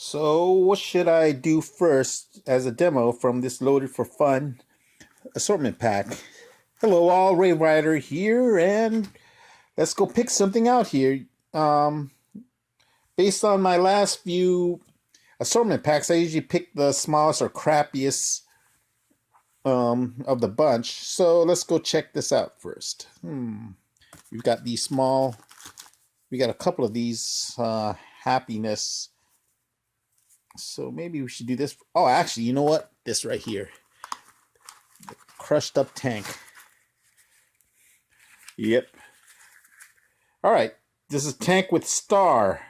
So what should I do first as a demo from this Loaded for Fun assortment pack? Hello all, Ray Ryder here, and let's go pick something out here. Um, Based on my last few assortment packs, I usually pick the smallest or crappiest of the bunch. So let's go check this out first. We've got these small, we got a couple of these happiness. So maybe we should do this. Oh, actually, you know what? This right here. Crushed up tank. Yep. All right. This is tank with star.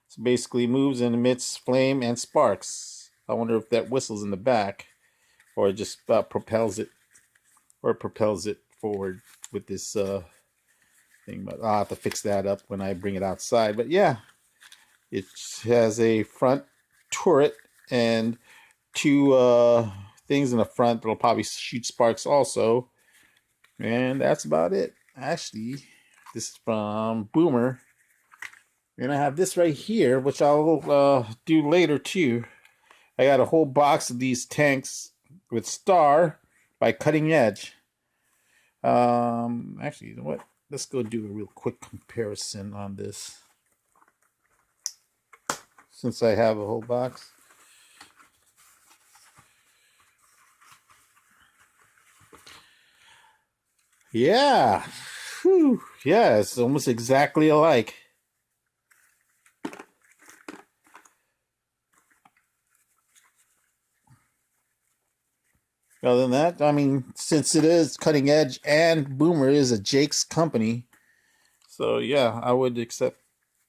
So basically moves and emits flame and sparks. I wonder if that whistles in the back or it just propels it forward with this thing. But I'll have to fix that up when I bring it outside. But yeah, it has a front turret and two things in the front that'll probably shoot sparks also. And that's about it. Actually, this is from Boomer. And I have this right here, which I'll do later too. I got a whole box of these tanks with Star by Cutting Edge. Actually, you know what? Let's go do a real quick comparison on this. Since I have a whole box. Yeah. Whew. Yeah, it's almost exactly alike. Other than that, I mean, since it is Cutting Edge and Boomer is a Jake's company, so yeah, I would expect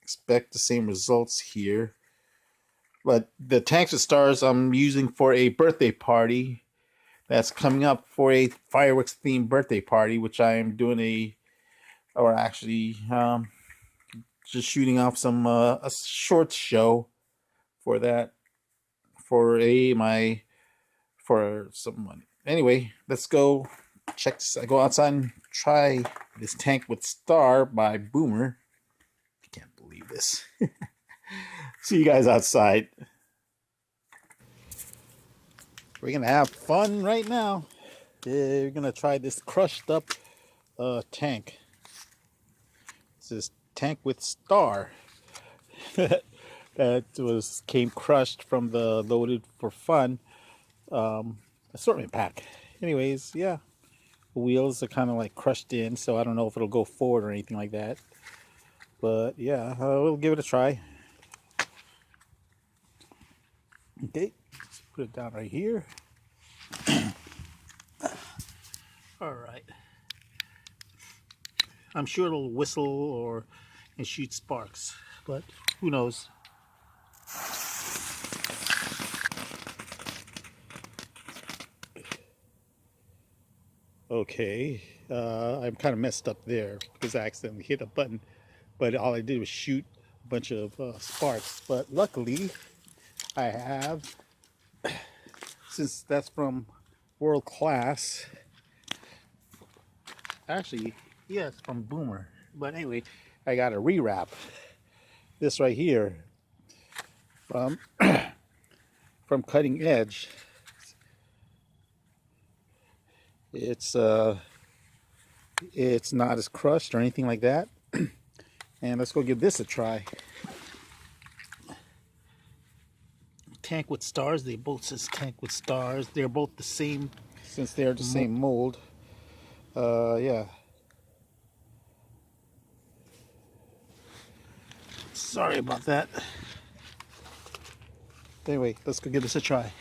the same results here. But the tanks with stars I'm using for a birthday party that's coming up, for a fireworks themed birthday party, which I am doing just shooting off some a short show for that for some money. Anyway, let's go check this. I go outside and try this tank with star by Boomer. I can't believe this. See you guys outside. We're gonna have fun right now. We're gonna try this crushed up tank. This is tank with star. That came crushed from the Loaded for Fun assortment pack. Anyways, yeah, the wheels are kind of like crushed in, so I don't know if it'll go forward or anything like that. But yeah, we'll give it a try. Okay, let's put it down right here. All right. I'm sure it'll whistle and shoot sparks, but who knows? Okay, I'm kind of messed up there because I accidentally hit a button, but all I did was shoot a bunch of sparks. But luckily, I have, since that's from World Class, actually, yeah, it's from Boomer. But anyway, I got a rewrap. This right here from from Cutting Edge. It's not as crushed or anything like that. And let's go give this a try. Tank with stars. They both says tank with stars. They're both the same, since they're the same mold. Yeah. Sorry about that. Anyway, let's go give this a try.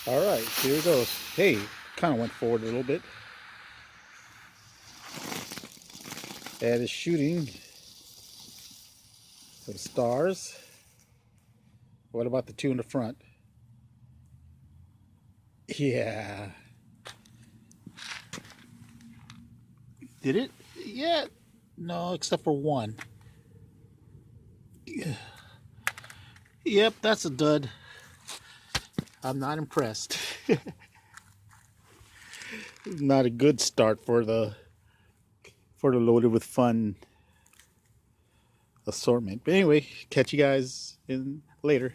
All right, here it goes. Hey, kind of went forward a little bit. And it's shooting some stars. What about the two in the front? Yeah. Did it? Yeah. No, except for one. Yep, that's a dud. I'm not impressed. not a good start for the loaded with fun assortment. But anyway, catch you guys in later.